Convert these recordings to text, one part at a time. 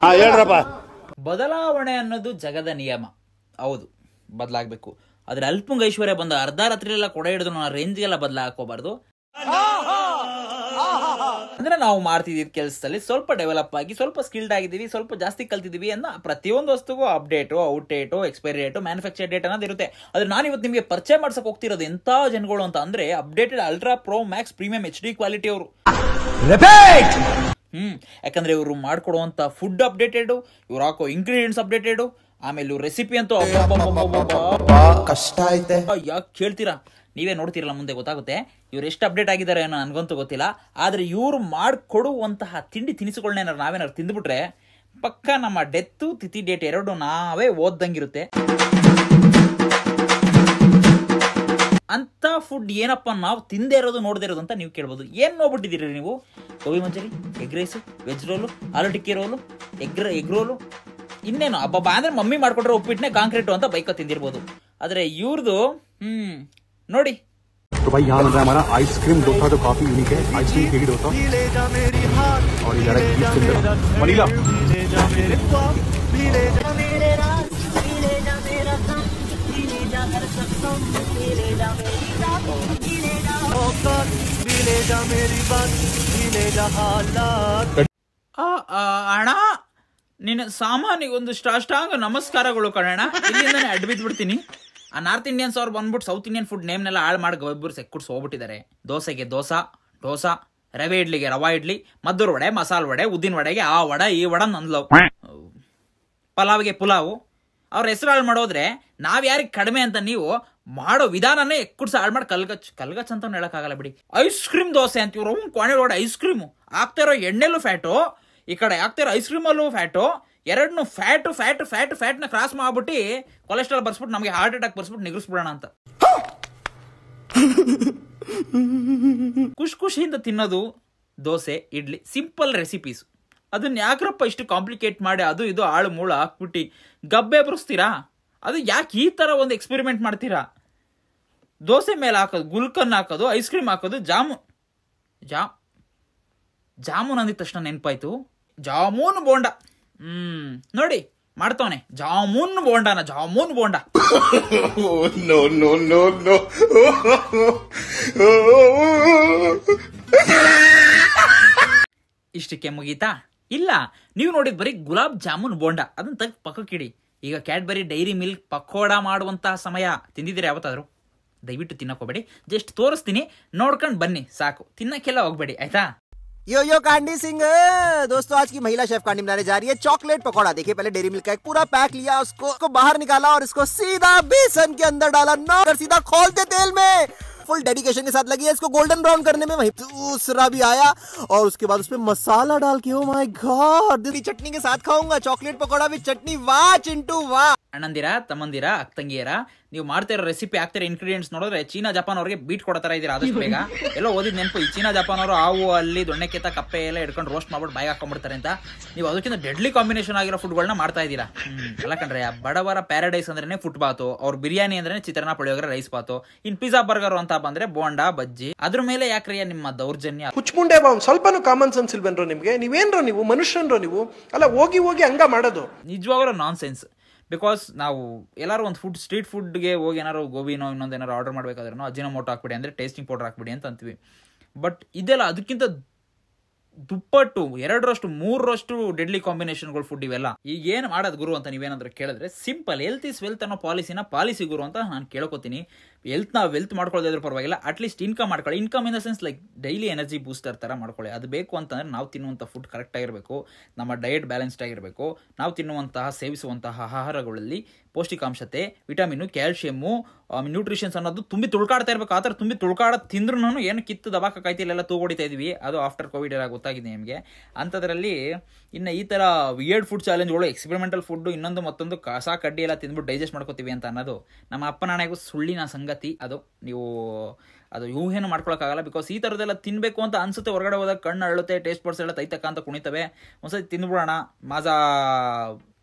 ಹೇಳ್ರಪ್ಪ. ಬದಲಾವಣೆ ಅನ್ನೋದು ಜಗದ ನಿಯಮ. ಹೌದು, ಬದಲಾಗಬೇಕು. ಆದ್ರೆ ಅಲ್ಪಂಗ ಐಶ್ವರ್ಯ ಬಂದ ಅರ್ಧ ರಾತ್ರಿಯೆಲ್ಲ ಕೊಡ ಹಿಡಿದು ನಾವು ರೇಂಜ್ಗೆಲ್ಲ ಬದಲಾಕೋಬಾರ್ದು. ಅಂದ್ರೆ ನಾವು ಮಾಡ್ತಿದ್ದೀವಿ ಕೆಲಸದಲ್ಲಿ ಸ್ವಲ್ಪ ಡೆವಲಪ್ ಆಗಿ, ಸ್ವಲ್ಪ ಸ್ಕಿಲ್ಡ್ ಆಗಿದ್ದೀವಿ, ಸ್ವಲ್ಪ ಜಾಸ್ತಿ ಕಲ್ತಿದ್ದೀವಿ ಅನ್ನೋ ಪ್ರತಿಯೊಂದು ವಸ್ತುಗೂ update, outdate, expiry date, manufacture date ಅನ್ನೋದು ಇರುತ್ತೆ. ಆದ್ರೆ ನಾನು ಇವತ್ತು ನಿಮಗೆ ಪರಿಚಯ ಮಾಡ್ಸಕ್ ಹೋಗ್ತಿರೋದು ಎಂತ ಜನಗಳು ಅಂತ ಅಂದ್ರೆ updated ultra pro Max premium HD quality ಅವರು. ಯಾಕಂದ್ರೆ ಇವರು ಮಾಡ್ಕೊಡುವಂತ ಫುಡ್ ಅಪ್ಡೇಟೆಡ್, ಇವ್ರು ಹಾಕೋ ಇಂಗ್ರೀಡಿಯೆಂಟ್ಸ್ ಅಪ್ಡೇಟೆಡ್, ಆಮೇಲೆ ಇವ್ರ ರೆಸಿಪಿ ಅಂತೂ ಕಷ್ಟ ಐತೆ. ಯಾಕೆ ಕೇಳ್ತೀರಾ? ನೀವೇ ನೋಡ್ತೀರಲ್ಲ, ಮುಂದೆ ಗೊತ್ತಾಗುತ್ತೆ ಇವ್ರು ಎಷ್ಟು ಅಪ್ಡೇಟ್ ಆಗಿದ್ದಾರೆ ಅನ್ನೋ ನನಗಂತೂ ಗೊತ್ತಿಲ್ಲ. ಆದ್ರೆ ಇವ್ರು ಮಾಡಿಕೊಡುವಂತಹ ತಿಂಡಿ ತಿನಿಸುಗಳನ್ನ ನಾವೇನಾದ್ರು ತಿಂದ್ಬಿಟ್ರೆ ಪಕ್ಕ ನಮ್ಮ ಡೆತ್ತು ತಿಥಿ ಡೇಟ್ ಎರಡು ನಾವೇ ಓದ್ದಂಗಿರುತ್ತೆ. ಅಂತ ಫುಡ್ ಏನಪ್ಪ ನಾವು ತಿಂದೇ ಇರೋದು ನೋಡದೇ ಇರೋದು ಅಂತ ನೀವು ಕೇಳ್ಬೋದು. ಏನ್ ನೋಡ್ಬಿಟ್ಟಿದ್ದೀರಿ ನೀವು? Gobi manchurian, egg rice, veg roll, aloo tikki roll, egg roll, ಇನ್ನೇನು ಹಬ್ಬ ಅಂದ್ರೆ ಮಮ್ಮಿ ಮಾಡ್ಕೊಟ್ರೆ ಉಪ್ಪಿಟ್ಟನೆ ಕಾಂಕ್ರೀಟು ಅಂತ ಬೈಕ ತಿಂದಿರ್ಬೋದು. ಆದ್ರೆ ಇವ್ರದು ನೋಡಿ. तो भाई यहाँ मिल रहा है हमारा आइसक्रीम डोसा, जो काफी यूनिक है. आइसक्रीम केक डोसा और ये वनीला. ಅಣ್ಣ, ನಿನ್ನ ಸಾಮಾನಿಗೊಂದು ಸ್ಟ್ರಾಂಗ್ ನಮಸ್ಕಾರಗಳು ಕಣಣ್ಣ. ಇಲ್ಲಿಂದಾನೆ ಅಡ್ಬಿದ್ಬಿಡ್ತೀನಿ. ಆ ನಾರ್ತ್ ಇಂಡಿಯನ್ಸ್ ಅವ್ರು ಬಂದ್ಬಿಟ್ಟು ಸೌತ್ ಇಂಡಿಯನ್ ಫುಡ್ ನೇಮ್ನೆಲ್ಲ ಹಾಳು ಮಾಡಿ ಗೊಬ್ಬರು ಸೆಕ್ಕುಡ್ಸಿ ಹೋಗ್ಬಿಟ್ಟಿದ್ದಾರೆ. ದೋಸೆಗೆ ದೋಸಾ, ರವೆ ಇಡ್ಲಿಗೆ ರವಾ ಇಡ್ಲಿ, ಮದ್ದೂರು ವಡೆ, ಮಸಾಲೆ ವಡೆ, ಉದ್ದಿನ ವಡೆಗೆ ಆ ವಡ ಈ ವಡ ನಂದ್ಲವ್, ಪಲಾವ್ಗೆ ಪುಲಾವು. ಅವ್ರ ಹೆಸರು ಹಾಳು ಮಾಡೋದ್ರೆ ನಾವ್ ಯಾರಿಗೆ ಕಡಿಮೆ ಅಂತ ನೀವು ಮಾಡೋ ವಿಧಾನನೇ ಎಕ್ಕುಡ್ಸ ಹಾಳು ಮಾಡಿ ಕಲ್ಗಚ್ ಅಂತ ಹೇಳಕ್ಕಾಗಲ್ಲ ಬಿಡಿ. ಐಸ್ ಕ್ರೀಮ್ ದೋಸೆ ಅಂತ ಇವ್ರು ಕೊನೆ ಒಡೆ ಐಸ್ ಕ್ರೀಮು ಆಗ್ತಾ ಇರೋ ಎಣ್ಣೆಲ್ಲೂ ಫ್ಯಾಟು, ಈ ಕಡೆ ಆಗ್ತಾ ಇರೋ ಐಸ್ ಕ್ರೀಮಲ್ಲೂ ಫ್ಯಾಟು, ಎರಡನ್ನೂ ಫ್ಯಾಟ್ನ ಕ್ರಾಸ್ ಮಾಡ್ಬಿಟ್ಟು ಕೊಲೆಸ್ಟ್ರಾಲ್ ಬರ್ಸ್ಬಿಟ್ಟು ನಮಗೆ ಹಾರ್ಟ್ ಅಟ್ಯಾಕ್ ಬರ್ಸ್ಬಿಟ್ಟು ನಿಗ್ರಿಸ್ಬಿಡೋಣ ಅಂತ ಖುಷಿಯಿಂದ ತಿನ್ನೋದು ದೋಸೆ ಇಡ್ಲಿ, ಸಿಂಪಲ್ ರೆಸಿಪೀಸ್. ಅದನ್ನ ಯಾಕ್ರಪ್ಪ ಇಷ್ಟು ಕಾಂಪ್ಲಿಕೇಟ್ ಮಾಡಿ ಅದು ಇದು ಆಳು ಮೂಳು ಹಾಕ್ಬಿಟ್ಟು ಗಬ್ಬೆ ಬರೆಸ್ತೀರಾ? ಅದು ಯಾಕೆ ಈ ತರ ಒಂದು ಎಕ್ಸ್ಪೆರಿಮೆಂಟ್ ಮಾಡ್ತೀರಾ? ದೋಸೆ ಮೇಲೆ ಹಾಕೋದು, ಗುಲ್ಕನ್ ಹಾಕೋದು, ಐಸ್ ಕ್ರೀಮ್ ಹಾಕೋದು, ಜಾಮೂನ್ ಅಂದಿದ ತಕ್ಷಣ ನೆನಪಾಯ್ತು, ಜಾಮೂನ್ ಬೋಂಡ. ನೋಡಿ ಮಾಡ್ತವನೆ ಜಾಮೂನ್ ಬೋಂಡ. ಇಷ್ಟಕ್ಕೆ ಮುಗೀತಾ? ಇಲ್ಲ, ನೀವು ನೋಡಿದ್ ಬರೀ ಗುಲಾಬ್ ಜಾಮೂನ್ ಬೋಂಡ. ಅದನ್ನ ತೆಗೆದು ಪಕ್ಕಕ್ಕಿಡಿ. ಈಗ ಕ್ಯಾಡ್ಬರಿ ಡೈರಿ ಮಿಲ್ಕ್ ಪಕೋಡ ಮಾಡುವಂತಹ ಸಮಯ. ತಿಂದಿದ್ದೀರಾ ಯಾವತ್ತಾದ್ರು? ದಯವಿಟ್ಟು ತಿನ್ನಕೋಬೇಡಿ. ಜಸ್ಟ್ ತೋರಿಸ್ತೀನಿ, ನೋಡ್ಕೊಂಡು ಬನ್ನಿ ಸಾಕು. ತಿನ್ನಕ್ಕೆಲ್ಲ ಹೋಗ್ಬೇಡಿ ಆಯ್ತಾ? यो कांडी सिंह दोस्तों, आज की महिला शेफ कांडी बनाने जा रही है चॉकलेट पकौड़ा. देखिए, पहले डेयरी मिल्क का एक पूरा पैक लिया, उसको बाहर निकाला और इसको सीधा बेसन के अंदर डाला, नॉकर सीधा खोलते तेल में. फुल डेडिकेशन के साथ लगी है इसको गोल्डन ब्राउन करने में. वहीं दूसरा भी आया और उसके बाद उसमें मसाला डाल के, ओ माय गॉड, चटनी के साथ खाऊंगा चॉकलेट पकौड़ा विद चटनी. वाह चिंटू वाह. ಅಣ್ಣಂದಿರ, ತಮ್ಮಂದಿರ, ಅಕ್ಕಂಗಿಯರ, ನೀವು ಮಾಡ್ತಾ ಇರೋ ರೆಸಿಪಿ ಆಗ್ತಿರೋ ಇಂಗ್ರೀಡಿಯೆಂಟ್ಸ್ ನೋಡಿದ್ರೆ ಚೀನಾ ಜಪಾನ್ ಅವ್ರಿಗೆ ಬೀಟ್ ಕೊಡೋ ತರ ಇದೀರಾ. ಆದಷ್ಟು ಬೇಗ ಎಲ್ಲೋ ಓದಿದ್ ನೆನಪು, ಈ ಚೀನಾ ಜಪಾನ್ ಅವರು ಹಾವು ಅಲ್ಲಿ ದೊಣ್ಣೆ ಕೆತ್ತ ಕಪ್ಪೆ ಎಲ್ಲ ಹಿಡ್ಕೊಂಡು ರೋಸ್ಟ್ ಮಾಡ್ಬಿಟ್ಟು ಬಾಯಿ ಹಾಕೊಂಡ್ಬಿಡ್ತಾರೆ ಅಂತ. ನೀವು ಅದಕ್ಕಿಂತ ಡೆಡ್ಲಿ ಕಾಂಬಿನೇಷನ್ ಆಗಿರೋ ಫುಡ್ಗಳನ್ನ ಮಾಡ್ತಾ ಇದ್ದೀರಾ. ಅಲ್ಲ ಕಣ್ರೆ, ಬಡವರ ಪ್ಯಾರಡೈಸ್ ಅಂದ್ರೆ ಫುಟ್ ಬಾತು, ಅವ್ರ ಬಿರಿಯಾನಿ ಅಂದ್ರೆ ಚಿತ್ರಾನ್ನ, ಪುಳಿಯೋಗರೆ, ರೈಸ್ ಬಾತು, ಇನ್ ಪಿಜ್ಜಾ ಬರ್ಗರ್ ಅಂತ ಬಂದ್ರೆ ಬೋಂಡಾ ಬಜ್ಜಿ. ಅದ್ರ ಮೇಲೆ ಯಾಕ್ರಿಯ ನಿಮ್ಮ ದೌರ್ಜನ್ಯ? ಹುಚ್ಚುಮುಂಡೆ ಸ್ವಲ್ಪನೂ ಕಾಮನ್ ಸೆನ್ಸ್ ಇಲ್ವೇನ್ರೋ ನಿಮ್ಗೆ? ನೀವೇನ್ರೋ ನೀವು ಮನುಷ್ಯನ್ರೋ ನೀವು? ಅಲ್ಲ ಹೋಗಿ ಹಂಗ ಮಾಡೋದು ನಿಜವಾಗ್ಲೂ ನಾನ್ ಸೆನ್ಸ್. ಬಿಕಾಸ್ ನಾವು ಎಲ್ಲರೂ ಒಂದು ಸ್ಟ್ರೀಟ್ ಫುಡ್ಗೆ ಹೋಗಿ ಏನಾರು ಗೋಬಿನೋ ಇನ್ನೊಂದು ಏನಾರು ಆರ್ಡರ್ ಮಾಡಬೇಕಾದ್ರೂ ಅಜಿನೋಮೋಟೋ ಹಾಕ್ಬಿಡಿ ಅಂದರೆ ಟೇಸ್ಟಿಂಗ್ ಪೌಡರ್ ಹಾಕ್ಬಿಡಿ ಅಂತ ಅಂತೀವಿ. ಬಟ್ ಇದೆಲ್ಲ ಅದಕ್ಕಿಂತ ದುಪ್ಪಟ್ಟು, 2ರಷ್ಟು 3ರಷ್ಟು ಡೆಡ್ಲಿ ಕಾಂಬಿನೇಷನ್ಗಳು ಫುಡ್ ಇವೆಲ್ಲ. ಈಗ ಏನು ಮಾಡೋದು ಗುರು ಅಂತ ನೀವೇನಾದ್ರೂ ಕೇಳಿದ್ರೆ ಸಿಂಪಲ್, ಹೆಲ್ತ್ ಇಸ್ ವೆಲ್ತ್ ಅನ್ನೋ ಪಾಲಿಸಿ ಗುರು ಅಂತ ನಾನು ಕೇಳ್ಕೊತೀನಿ. ವೆಲ್ತ್ ಮಾಡ್ಕೊಳ್ಳೋದಾದ್ರೂ ಪರವಾಗಿಲ್ಲ, ಅಟ್ಲೀಸ್ಟ್ ಇನ್ಕಮ್ ಮಾಡ್ಕೊಳ್ಳಿ. Income in the sense like daily energy booster ಥರ ಮಾಡ್ಕೊಳ್ಳಿ. ಅದು ಬೇಕು ಅಂತಂದರೆ ನಾವು ತಿನ್ನುವಂಥ ಫುಡ್ ಕರೆಕ್ಟ್ ಆಗಿರಬೇಕು, ನಮ್ಮ ಡಯಟ್ ಬ್ಯಾಲೆನ್ಸ್ಡ್ ಆಗಿರಬೇಕು. ನಾವು ತಿನ್ನುವಂತಹ ಸೇವಿಸುವಂತಹ ಆಹಾರಗಳಲ್ಲಿ ಪೌಷ್ಟಿಕಾಂಶತೆ, ವಿಟಮಿನು, ಕ್ಯಾಲ್ಶಿಯಮ್ಮು, ನ್ಯೂಟ್ರಿಷನ್ಸ್ ಅನ್ನೋದು ತುಂಬಿ ತುಳ್ಕಾಡ್ತಾ ಇರಬೇಕು. ಆ ಥರ ತುಂಬಿ ತುಳ್ಕಾಡೋದು ತಿಂದ್ರೂ ಏನು ಕಿತ್ತು ದಬಾಕಾಯ್ತಿ ಇಲ್ಲೆಲ್ಲ ತೂಗೊಡಿತಾ ಇದೀವಿ. ಅದು ಆಫ್ಟರ್ ಕೋವಿಡ್ ಎಲ್ಲ ಗೊತ್ತಾಗಿದೆ ನಿಮಗೆ. ಅಂಥದ್ರಲ್ಲಿ ಇನ್ನು ಈ ಥರ ವಿಯರ್ಡ್ ಫುಡ್ ಚಾಲೆಂಜ್ಗಳು, ಎಕ್ಸ್ಪೆರಿಮೆಂಟಲ್ ಫುಡ್ಡು, ಇನ್ನೊಂದು ಮತ್ತೊಂದು ಕಸ ಕಡ್ಡಿ ಎಲ್ಲ ತಿಂದ್ಬಿಟ್ಟು ಡೈಜೆಸ್ಟ್ ಮಾಡ್ಕೋತೀವಿ ಅಂತ ಅನ್ನೋದು ನಮ್ಮ ಅಪ್ಪನಾಣೆಗೂ ಸುಳ್ಳಿನ ಸಂಗತಿ. ಅದು ಊಹೆನೂ ಮಾಡ್ಕೊಳಕ್ಕಾಗಲ್ಲ. ಬಿಕಾಸ್ ಈ ಥರದ್ದೆಲ್ಲ ತಿನ್ನಬೇಕು ಅಂತ ಅನ್ಸುತ್ತೆ. ಹೊರಗಡೆ ಹೋದಾಗ ಕಣ್ಣು ಅಳುತ್ತೆ, ಟೇಸ್ಟ್ ಬಡ್ಸ್ ಎಲ್ಲ ತೈತಕ್ಕ ಅಂತ ಕುಣಿತವೆ. ಒಂದ್ಸತಿ ತಿಂದ್ಬಿಡೋಣ ಮಾಜಾ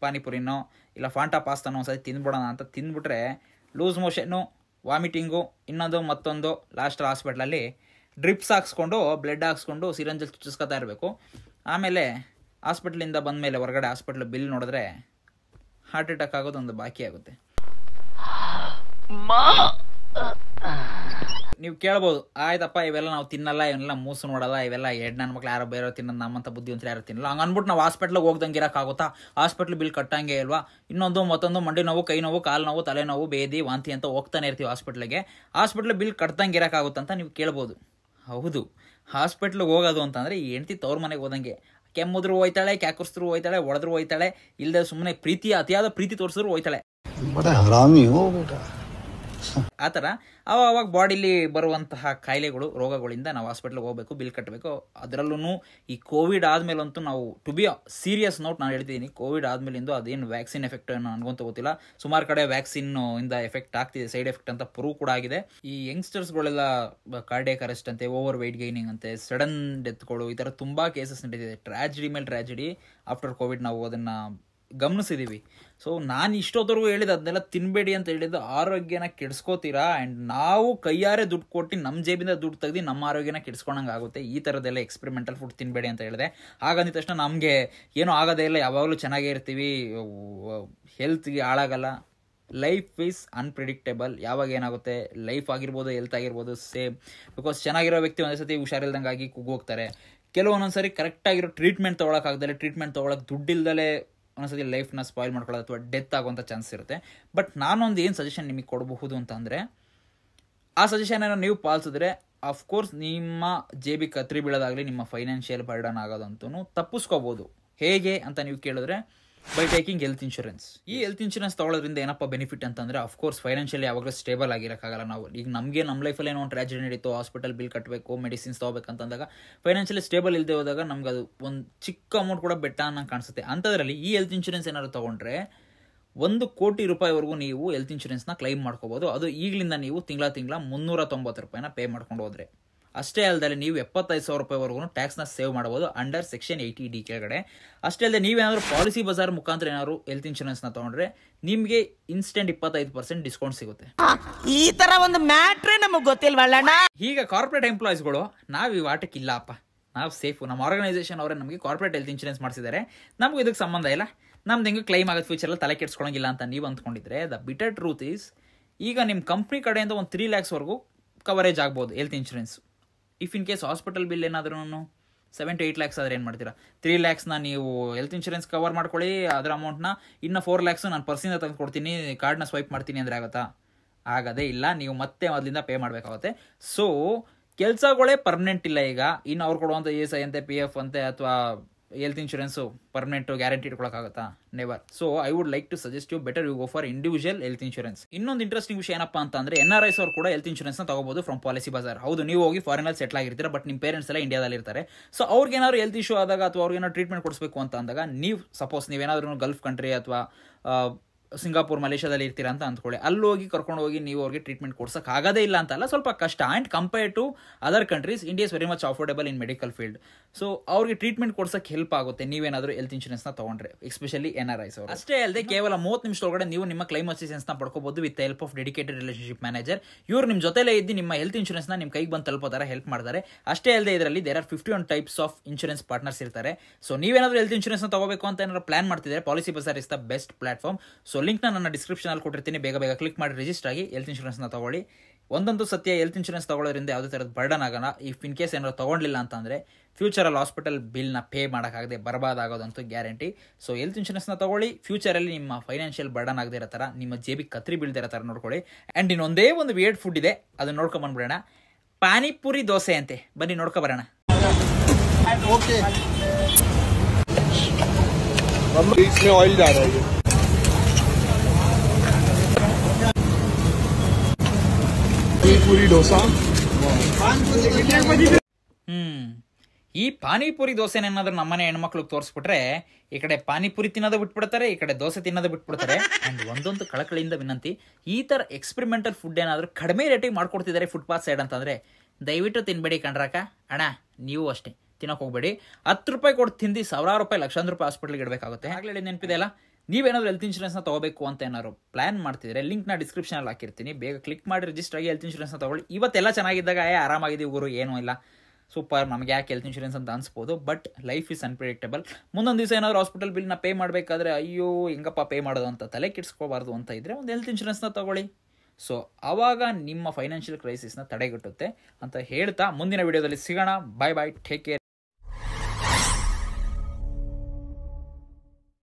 ಪಾನಿಪುರಿನೋ ಇಲ್ಲ ಫಾಂಟಾ ಪಾಸ್ತಾನೋ ಒಂದ್ಸತಿ ತಿಂದ್ಬಿಡೋಣ ಅಂತ ತಿಂದ್ಬಿಟ್ರೆ ಲೂಸ್ ಮೋಷನ್ನು, ವಾಮಿಟಿಂಗು, ಇನ್ನೊಂದು ಮತ್ತೊಂದು. ಲಾಸ್ಟ್ ಹಾಸ್ಪಿಟ್ಲಲ್ಲಿ ಡ್ರಿಪ್ಸ್ ಹಾಕ್ಸ್ಕೊಂಡು, ಬ್ಲಡ್ ಹಾಕ್ಸ್ಕೊಂಡು ಸಿರಂಜಲ್ಲಿ ಚುಚ್ಚಿಸ್ಕೊತಾ ಇರಬೇಕು. ಆಮೇಲೆ ಹಾಸ್ಪಿಟ್ಲಿಂದ ಬಂದ ಮೇಲೆ ಹೊರಗಡೆ ಹಾಸ್ಪಿಟ್ಲ್ ಬಿಲ್ ನೋಡಿದ್ರೆ ಹಾರ್ಟ್ ಅಟ್ಯಾಕ್ ಆಗೋದೊಂದು ಬಾಕಿ ಆಗುತ್ತೆ. ನೀವು ಕೇಳ್ಬೋದು, ಆಯ್ತಪ್ಪ ಇವೆಲ್ಲ ನಾವು ತಿನ್ನಲ್ಲ, ಇವನ್ನೆಲ್ಲ ಮೂಸು ನೋಡಲ್ಲ, ಇವೆಲ್ಲ ನನ್ನ ಮಕ್ಳು ಯಾರೋ ಬೇರೆ ತಿನ್ನೋದು, ನಮ್ಮಂತ ಬುದ್ಧಿವಂತರು ಯಾರು ತಿನ್ನಲ್ಲ, ಹಂಗೆ ಅಂದ್ಬಿಟ್ಟು ನಾವು ಹಾಸ್ಪಿಟ್ಲಿಗೆ ಹೋಗ್ದಂಗೆ ಇರೋಕ್ಕಾಗುತ್ತಾ? ಹಾಸ್ಪಿಟ್ಲ್ ಬಿಲ್ ಕಟ್ಟಂಗೆ ಇಲ್ವಾ? ಇನ್ನೊಂದು ಮತ್ತೊಂದು ಮಂಡಿ ನೋವು, ಕೈ ನೋವು, ಕಾಲು ನೋವು, ತಲೆನೋವು, ಬೇದಿ, ವಾಂತಿ ಅಂತ ಹೋಗ್ತಾನೆ ಇರ್ತೀವಿ ಹಾಸ್ಪಿಟ್ಲಿಗೆ. ಹಾಸ್ಪಿಟ್ಲ್ ಬಿಲ್ ಕಟ್ದಂಗೆ ಇರೋಕ್ಕಾಗುತ್ತಂತ ನೀವು ಕೇಳ್ಬೋದು. ಹೌದು, ಹಾಸ್ಪಿಟ್ಲಿಗೆ ಹೋಗೋದು ಅಂತಂದರೆ ಈ ಹೆಂಡ್ತಿ ತವ್ರ ಮನೆಗೆ ಹೋದಂಗೆ. ಕೆಮ್ಮುದ್ರು ಹೋಯ್ತಾಳೆ, ಕ್ಯಾಕರ್ಸಿದ್ರು ಹೋಯ್ತಾಳೆ, ಹೊಡೆದ್ರು ಹೋಯ್ತಾಳೆ, ಇಲ್ಲದೆ ಸುಮ್ಮನೆ ಅತಿಯಾದ ಪ್ರೀತಿ ತೋರಿಸಿದ್ರು ಹೋಯ್ತಾಳೆ. ಆ ಥರ ಅವಾಗ ಬಾಡಿಲಿ ಬರುವಂತಹ ಕಾಯಿಲೆಗಳು, ರೋಗಗಳಿಂದ ನಾವು ಹಾಸ್ಪಿಟ್ಲಿಗೆ ಹೋಗಬೇಕು, ಬಿಲ್ ಕಟ್ಟಬೇಕು. ಅದರಲ್ಲೂ ಈ ಕೋವಿಡ್ ಆದಮೇಲಂತೂ ನಾವು ಟು ಬಿ ಸೀರಿಯಸ್ ನೋಟ್ ನಾನು ಹೇಳ್ತಿದ್ದೀನಿ, ಕೋವಿಡ್ ಆದಮೇಲಿಂದು ಅದೇನು ವ್ಯಾಕ್ಸಿನ್ ಎಫೆಕ್ಟ್ ನನಗಂತೂ ಗೊತ್ತಿಲ್ಲ, ಸುಮಾರು ಕಡೆ ವ್ಯಾಕ್ಸಿನ್ ಇಂದ ಎಫೆಕ್ಟ್ ಆಗ್ತಿದೆ, ಸೈಡ್ ಎಫೆಕ್ಟ್ ಅಂತ ಪ್ರೂವ್ ಕೂಡ ಆಗಿದೆ. ಈ ಯಂಗ್ಸ್ಟರ್ಸ್ಗಳೆಲ್ಲ ಕಾರ್ಡಿಯಾಕ್ ಅರೆಸ್ಟ್ ಅಂತೆ, ಓವರ್ ವೆಯ್ಟ್ ಗೈನಿಂಗ್ ಅಂತೆ, ಸಡನ್ ಡೆತ್ಗಳು, ಈ ಥರ ತುಂಬ ಕೇಸಸ್ ನಡೀತಿದೆ. ಟ್ರಾಜಿಡಿ ಮೇಲೆ ಟ್ರಾಜಿಡಿ ಆಫ್ಟರ್ ಕೋವಿಡ್ ನಾವು ಅದನ್ನು ಗಮನಿಸಿದ್ದೀವಿ. ಸೊ ನಾನು ಇಷ್ಟೊತ್ತವರೆಗೂ ಹೇಳಿದ್ದು ಅದನ್ನೆಲ್ಲ ತಿನ್ನಬೇಡಿ ಅಂತ ಹೇಳಿದ್ದು ಆರೋಗ್ಯನ ಕೆಡಿಸ್ಕೋತೀರಾ, ಆ್ಯಂಡ್ ನಾವು ಕೈಯಾರೆ ದುಡ್ಡು ಕೊಟ್ಟು ನಮ್ಮ ಜೇಬಿಂದ ದುಡ್ಡು ತೆಗೆದು ನಮ್ಮ ಆರೋಗ್ಯನ ಕೆಡಿಸ್ಕೊಂಡಂಗೆ ಆಗುತ್ತೆ. ಈ ಥರದ್ದೆಲ್ಲ ಎಕ್ಸ್ಪೆರಿಮೆಂಟಲ್ ಫುಡ್ ತಿನ್ನಬೇಡಿ ಅಂತ ಹೇಳಿದೆ. ಹಾಗಂದ ತಕ್ಷಣ ನಮಗೆ ಏನೂ ಆಗೋದೇ ಇಲ್ಲ, ಯಾವಾಗಲೂ ಚೆನ್ನಾಗೇ ಇರ್ತೀವಿ, ಹೆಲ್ತ್ಗೆ ಹಾಳಾಗಲ್ಲ. Life is unpredictable. ಯಾವಾಗ ಏನಾಗುತ್ತೆ, ಲೈಫ್ ಆಗಿರ್ಬೋದು, ಹೆಲ್ತ್ ಆಗಿರ್ಬೋದು, ಸೇಮ್. ಬಿಕಾಸ್ ಚೆನ್ನಾಗಿರೋ ವ್ಯಕ್ತಿ ಒಂದೇ ಸತಿ ಹುಷಾರಿಲ್ದಂಗಾಗಿ ಕುಗ್ಗೋಗ್ತಾರೆ. ಕೆಲವೊಂದೊಂದ್ಸರಿ ಕರೆಕ್ಟಾಗಿರೋ ಟ್ರೀಟ್ಮೆಂಟ್ ತೊಗೊಳಕ್ಕಾಗ್ದಲೆ, ಟ್ರೀಟ್ಮೆಂಟ್ ತೊಗೊಳಕ್ಕೆ ದುಡ್ಡಿಲ್ದಲೇ ಒಂದೊಂದ್ಸತಿ ಲೈಫ್ನ ಸ್ಪಾಯ್ಲ್ ಮಾಡ್ಕೊಳ್ಳೋದು ಅಥವಾ ಡೆತ್ ಆಗುವಂಥ ಚಾನ್ಸ್ ಇರುತ್ತೆ. ಬಟ್ ನಾನೊಂದು ಏನು ಸಜೆಷನ್ ನಿಮಗೆ ಕೊಡಬಹುದು ಅಂತಂದರೆ, ಆ ಸಜೆಷನನ್ನು ನೀವು ಪಾಲಿಸಿದ್ರೆ ಅಫ್ಕೋರ್ಸ್ ನಿಮ್ಮ ಜೇಬಿಗೆ ಕತ್ರಿ ಬೀಳೋದಾಗಲಿ, ನಿಮ್ಮ ಫೈನಾನ್ಷಿಯಲ್ ಬರ್ಡನ್ ಆಗೋದಂತೂ ತಪ್ಪಿಸ್ಕೋಬೋದು. ಹೇಗೆ ಅಂತ ನೀವು ಕೇಳಿದ್ರೆ, ಬೈ ಟೇಕಿಂಗ್ ಹೆಲ್ತ್ ಇನ್ಶೂರೆನ್ಸ್. ಈ ಹೆಲ್ತ್ ಇನ್ಶೂರೆನ್ಸ್ ತೊಗೊಳೋದ್ರಿಂದ ಏನಪ್ಪ ಬೆನಿಫಿಟ್ ಅಂತಂದರೆ, ಅಫ್ಕೋರ್ಸ್ ಫೈನಾನ್ಷಿಯಲಿ ಯಾವಾಗಲೂ ಸ್ಟೇಬಲ್ ಆಗಿರೋಕ್ಕಾಗಲ್ಲ ನಾವು. ಈಗ ನಮಗೆ ನಮ್ಮ ಲೈಫಲ್ಲಿ ಏನೋ ಒಂದು ಟ್ರಾಜಿಡಿ ನಡೀತು, ಹಾಸ್ಪಿಟಲ್ ಬಿಲ್ ಕಟ್ಟಬೇಕು, ಮೆಡಿಸಿನ್ಸ್ ತೊಗೋಬೇಕಂತಂದಾಗ ಫೈನಾನ್ಷಿಯಲಿ ಸ್ಟೇಬಲ್ ಇಲ್ಲದೆ ಹೋದಾಗ ನಮ್ಗೆ ಅದು ಒಂದು ಚಿಕ್ಕ ಅಮೌಂಟ್ ಕೂಡ ಬೆಟ್ಟ ಅನ್ನಂಗೆ ಕಾಣಿಸುತ್ತೆ. ಅಂಥದ್ರಲ್ಲಿ ಈ ಹೆಲ್ತ್ ಇನ್ಶೂರೆನ್ಸ್ ಏನಾದ್ರು ತೊಗೊಂಡ್ರೆ 1 ಕೋಟಿ ರೂಪಾಯಿವರೆಗೂ ನೀವು ಹೆಲ್ತ್ ಇನ್ಶೂರೆನ್ಸ್ನ ಕ್ಲೈಮ್ ಮಾಡ್ಕೋಬೋದು. ಅದು ಈಗಲಿಂದ ನೀವು ತಿಂಗಳ 390 ರೂಪಾಯಿನ ಪೇ ಮಾಡ್ಕೊಂಡು ಹೋದರೆ. ಅಷ್ಟೇ ಅಲ್ಲದೆ ನೀವು 75,000 ರೂಪಾಯಿವರೆಗೂ ಟ್ಯಾಕ್ಸ್ನ ಸೇವ್ ಮಾಡ್ಬೋದು ಅಂಡರ್ ಸೆಕ್ಷನ್ 80D ಕೆಳಗಡೆ. ಅಷ್ಟೇ ಅಲ್ಲದೆ ನೀವೇನಾದರೂ ಪಾಲಿಸಿ ಬಜಾರ್ ಮುಖಾಂತರ ಏನಾದ್ರು ಹೆಲ್ತ್ ಇನ್ಶೂರೆನ್ಸ್ನ ತೊಗೊಂಡ್ರೆ ನಿಮಗೆ ಇನ್ಸ್ಟೆಂಟ್ 25% ಡಿಸ್ಕೌಂಟ್ ಸಿಗುತ್ತೆ. ಈ ತರ ಒಂದು ಮ್ಯಾಟ್ರೇ ನಮಗೆ ಗೊತ್ತಿಲ್ವಲ್ಲ. ಈಗ ಕಾರ್ಪೊರೇಟ್ ಎಂಪ್ಲಾಯೀಸ್ಗಳು ನಾವು ಈ ಆಟಕ್ಕಿಲ್ಲಪ್ಪ, ನಾವು ಸೇಫು, ನಮ್ಮ ಆರ್ಗನೈಸೇಷನ್ ಅವರೇ ನಮಗೆ ಕಾರ್ಪೊರೇಟ್ ಹೆಲ್ತ್ ಇನ್ಶೂರೆನ್ಸ್ ಮಾಡಿಸಿದ್ದಾರೆ, ನಮಗೂ ಇದಕ್ಕೆ ಸಂಬಂಧ ಇಲ್ಲ, ನಮ್ದು ಹೆಂಗೆ ಕ್ಲೈಮ್ ಆಗೋದು ಫ್ಯೂಚರಲ್ಲಿ ತಲೆ ಕೆಡ್ಸ್ಕೊಳಂಗಿಲ್ಲ ಅಂತ ನೀವು ಅಂದ್ಕೊಂಡಿದ್ರೆ, ದ ಬಿಟರ್ ಟ್ರೂತ್ ಈಸ್, ಈಗ ನಿಮ್ಮ ಕಂಪ್ನಿ ಕಡೆಯಿಂದ ಒಂದು 3 lakhsವರೆಗೂ ಕವರೇಜ್ ಆಗ್ಬೋದು health insurance. If in case hospital bill ಏನಾದ್ರೂ 7 to 8 lakhs ಆದರೆ ಏನು ಮಾಡ್ತೀರಾ? 3 lakhsನ ನೀವು ಹೆಲ್ತ್ ಇನ್ಶೂರೆನ್ಸ್ ಕವರ್ ಮಾಡ್ಕೊಳ್ಳಿ, ಅದರ ಅಮೌಂಟ್ನ ಇನ್ನು 4 lakhs ನಾನು ಪರ್ಸಿಂದ ತೆಗೆದು ಕೊಡ್ತೀನಿ, ಕಾರ್ಡ್ನ ಸ್ವೈಪ್ ಮಾಡ್ತೀನಿ ಅಂದರೆ ಆಗುತ್ತಾ? ಆಗೋದೇ ಇಲ್ಲ, ನೀವು ಮತ್ತೆ ಮೊದಲಿಂದ ಪೇ ಮಾಡಬೇಕಾಗುತ್ತೆ. ಸೊ ಕೆಲಸಗಳೇ ಪರ್ಮನೆಂಟ್ ಇಲ್ಲ. ಈಗ ಇನ್ನು ಅವ್ರು ಕೊಡುವಂಥ ESI ಅಂತೆ, PF ಅಂತೆ, ಅಥವಾ ಹೆಲ್ತ್ ಇನ್ಶೂರೆನ್ಸು ಪರ್ಮನೆಂಟು ಗ್ಯಾರಂಟಿ ಇಟ್ಕೊಳಕ್ಕಾಗುತ್ತಾ? Never. So I would like to suggest you better you go for individual health insurance. ಇನ್ನೊಂದು ಇಂಟ್ರೆಸ್ಟಿಂಗ್ ವಿಷಯ ಏನಪ್ಪ ಅಂತಂದರೆ, NRIs ಅವರು ಕೂಡ ಹೆಲ್ತ್ ಇನ್ಶೂರೆನ್ಸ್ನ ತಗೋಬಹುದು ಫ್ರಮ್ ಪಾಲಿಸಿ ಬಜಾರ್. ಹೌದು, ನೀವು ಹೋಗಿ ಫಾರಿನಲ್ಲಿ ಸೆಟ್ಲ್ ಆಗಿರ್ತೀರ, ಬಟ್ ನಿಮ್ಮ ಪೇರೆಂಟ್ಸ್ ಎಲ್ಲ ಇಂಡಿಯಾದಲ್ಲಿ ಇರ್ತಾರೆ. ಸೊ ಅವ್ರಿಗೇನಾದ್ರು ಹೆಲ್ತ್ ಇಶ್ಯೂ ಆದಾಗ ಅಥವಾ ಅವ್ರಿಗೇನಾದ್ರು ಟ್ರೀಟ್ಮೆಂಟ್ ಕೊಡಿಸ್ಬೇಕು ಅಂತ ಅಂದಾಗ, ನೀವು ಸಪೋಸ್ ನೀವೇನಾದ್ರೂ ಗಲ್ಫ್ ಕಂಟ್ರಿ ಅಥವಾ ಸಿಂಗಾಪುರ್, ಮಲೇಷ್ಯಾದಲ್ಲಿ ಇರ್ತೀರಾ ಅಂತ ಅಂದ್ಕೊಳ್ಳಿ, ಅಲ್ಲಿ ಹೋಗಿ ಕರ್ಕೊಂಡು ಹೋಗಿ ನೀವು ಅವ್ರಿಗೆ ಟ್ರೀಟ್ಮೆಂಟ್ ಕೊಡ್ಸೋಕೆ ಆಗೋದೇ ಇಲ್ಲ ಅಂತಲ್ಲ, ಸ್ವಲ್ಪ ಕಷ್ಟ. And compare to other countries, India is very much affordable in medical field. So ಅವ್ರಿಗೆ ಟ್ರೀಟ್ಮೆಂಟ್ ಕೊಡ್ಸೋಕೆ ಹೆಲ್ಪ್ ಆಗುತ್ತೆ ನೀವೇನಾದರೂ ಹೆಲ್ತ್ ಇನ್ಶೂರೆನ್ಸ್ನ ತೊಗೊಂಡ್ರೆ, ಎಸ್ಪೆಷಲಿ NRIs ಅವರು. ಅಷ್ಟೇ ಅಲ್ಲದೆ ಕೇವಲ 30 ನಿಮಿಷದೊಳಗಡೆ ನೀವು ನಿಮ್ಮ ಕ್ಲೈಮ್ ಅಸಿಸ್ಟೆನ್ಸ್ನ ಪಡ್ಕೋಬಹುದು with help of dedicated relationship manager. ಇವ್ರು ನಿಮ್ಮ ಜೊತೆಲೇ ಇದ್ದು ನಿಮ್ಮ ಹೆಲ್ತ್ ಇನ್ಶೂರೆನ್ಸ್ನ ನಿಮ್ಮ ಕೈಗೆ ಬಂದು ತಲುಪೋ ಥರ ಹೆಲ್ಪ್ ಮಾಡ್ತಾರೆ. ಅಷ್ಟೇ ಅಲ್ಲದೆ ಇದರಲ್ಲಿ there are 51 types of insurance partners ಇರ್ತಾರೆ. ಸೊ ನೀವೇನಾದರೂ ಹೆಲ್ತ್ ಇನ್ಶೂರೆನ್ಸ್ನ ತಗೋಬೇಕು ಅಂತ ಏನಾದ್ರು ಪ್ಲಾನ್ ಮಾಡ್ತಿದ್ರೆ, policy Bazaar is the best platform. So ಲಿಂಕ್ನ ನನ್ನ ಡಿಸ್ಕ್ರಿಪ್ಷನ್ ಅಲ್ಲಿ ಕೊಟ್ಟಿರ್ತೀನಿ, ಬೇಗ ಕ್ಲಿಕ್ ಮಾಡಿ ರಿಜಿಸ್ಟರ್ ಆಗಿ ಹೆಲ್ತ್ ಇನ್ಶೂರೆನ್ಸ್ನ ತಗೊಳ್ಳಿ. ಒಂದೊಂದು ಸತ್ಯ, ಹೆಲ್ತ್ ಇನ್ಶೂರೆನ್ಸ್ ತಗೊಳ್ಳೋದ್ರಿಂದ ಯಾವುದೇ ಥರದ ಬರ್ಡನ್ ಆಗೋಣ. ಇಫ್ ಇನ್ ಕೇಸ್ ಏನಾದ್ರು ತೊಗೊಂಡಿಲ್ಲ ಅಂತಂದರೆ ಫ್ಯೂಚರಲ್ಲಿ ಹಾಸ್ಪಿಟಲ್ ಬಿಲ್ನ ಪೇ ಮಾಡೋಕ್ಕಾಗದೆ ಬರ್ಬಾದಾಗೋದಂತೂ ಗ್ಯಾರಂಟಿ. ಸೊ ಹೆಲ್ತ್ ಇನ್ಶೂರೆನ್ಸ್ನ ತಗೊಳ್ಳಿ, ಫ್ಯೂಚರಲ್ಲಿ ನಿಮ್ಮ ಫೈನಾನ್ಷಿಯಲ್ ಬರ್ಡನ್ ಆಗದೆ ಇರೋ ಥರ, ನಿಮ್ಮ ಜೇಬಿಗೆ ಕತ್ರಿ ಬೀಳದೇ ಇರೋ ಥರ ನೋಡ್ಕೊಳ್ಳಿ. ಆ್ಯಂಡ್ ಇನ್ನೊಂದೇ ಒಂದು ವಿಯರ್ಡ್ ಫುಡ್ ಇದೆ, ಅದನ್ನ ನೋಡ್ಕೊಂಬಂದ್ಬಿಡೋಣ. ಪಾನಿಪುರಿ ದೋಸೆ ಅಂತೆ, ಬನ್ನಿ ನೋಡ್ಕೊಬರೋಣ. ಆಯಿಲ್ जा रहा है. ಪಾನಿಪುರಿ ದೋಸಾ. ಈ ಪಾನಿಪುರಿ ದೋಸೆನೇನಾದ್ರೂ ನಮ್ಮನೆ ಹೆಣ್ಮಕ್ಳಿಗೆ ತೋರಿಸ್ಬಿಟ್ರೆ, ಈ ಕಡೆ ಪಾನಿಪುರಿ ತಿನ್ನೋದು ಬಿಟ್ಬಿಡ್ತಾರೆ, ಈ ಕಡೆ ದೋಸೆ ತಿನ್ನೋದು ಬಿಟ್ಬಿಡ್ತಾರೆ. ಆ್ಯಂಡ್ ಒಂದೊಂದು ಕಳಕಳಿಯಿಂದ ವಿನಂತಿ, ಈ ಥರ ಎಕ್ಸ್ಪೆರಿಮೆಂಟಲ್ ಫುಡ್ ಏನಾದರೂ ಕಡಿಮೆ ರೇಟಿಗೆ ಮಾಡ್ಕೊಡ್ತಿದ್ದಾರೆ ಫುಟ್ಪಾತ್ ಸೈಡ್ ಅಂತಂದರೆ ದಯವಿಟ್ಟು ತಿನ್ಬೇಡಿ ಕಣ್ರಾಕ. ಅಣ್ಣ ನೀವು ಅಷ್ಟೇ ತಿನ್ನೋಕೆ ಹೋಗ್ಬೇಡಿ. 10 ರೂಪಾಯಿ ಕೊಟ್ಟು ತಿಂದು ಸಾವಿರಾರು ರೂಪಾಯಿ, ಲಕ್ಷಾಂತರ ರೂಪಾಯಿ ಹಾಸ್ಪಿಟ್ಲಿಗೆ ಇಡಬೇಕಾಗುತ್ತೆ. ಆಗಲೇ ನೆನಪಿದೆ ಅಲ್ಲ, ನೀವೇನಾದರೂ ಹೆಲ್ತ್ ಇನ್ಶೂರೆನ್ಸ್ನ ತೊಗೋಬೇಕು ಅಂತ ಏನಾದ್ರು ಪ್ಲಾನ್ ಮಾಡ್ತಿದ್ರೆ ಲಿಂಕ್ನ ಡಿಸ್ಕ್ರಿಪ್ಷನಲ್ಲಿ ಹಾಕಿರ್ತೀನಿ, ಬೇಗ ಕ್ಲಿಕ್ ಮಾಡಿ ರಿಜಿಸ್ಟರ್ ಆಗಿ ಹೆಲ್ತ್ ಇನ್ಶೂರೆನ್ಸ್ನ ತೊಗೊಳ್ಳಿ. ಇವತ್ತೆಲ್ಲ ಚೆನ್ನಾಗಿದ್ದಾಗ ಆರಾಮಾಗಿದ್ದೀವಿ ಗುರು, ಏನೂ ಇಲ್ಲ. ಸೂಪರ್, ನಮಗೆ ಯಾಕೆ ಹೆಲ್ತ್ ಇನ್ಶೂರೆನ್ಸ್ ಅಂತ ಅನ್ಸ್ಬೋದು. But life is unpredictable. ಮುಂದೊಂದು ದಿವಸ ಏನಾದರೂ ಹಾಸ್ಪಿಟಲ್ ಬಿಲ್ನ ಪೇ ಮಾಡಬೇಕಾದ್ರೆ ಅಯ್ಯೋ ಹೆಂಗಪ್ಪ ಪೇ ಮಾಡೋದು ಅಂತ ತಲೆ ಕೆಡಿಸ್ಕೋಬಾರ್ದು ಅಂತ ಇದ್ದರೆ ಒಂದು ಹೆಲ್ತ್ ಇನ್ಶೂರೆನ್ಸ್ನ ತಗೊಳ್ಳಿ. ಸೊ ಆವಾಗ ನಿಮ್ಮ ಫೈನಾನ್ಷಿಯಲ್ ಕ್ರೈಸಿಸ್ನ ತಡೆಗಟ್ಟುತ್ತೆ ಅಂತ ಹೇಳ್ತಾ ಮುಂದಿನ ವಿಡಿಯೋದಲ್ಲಿ ಸಿಗೋಣ. ಬಾಯ್ ಬಾಯ್, ಟೇಕ್ ಕೇರ್.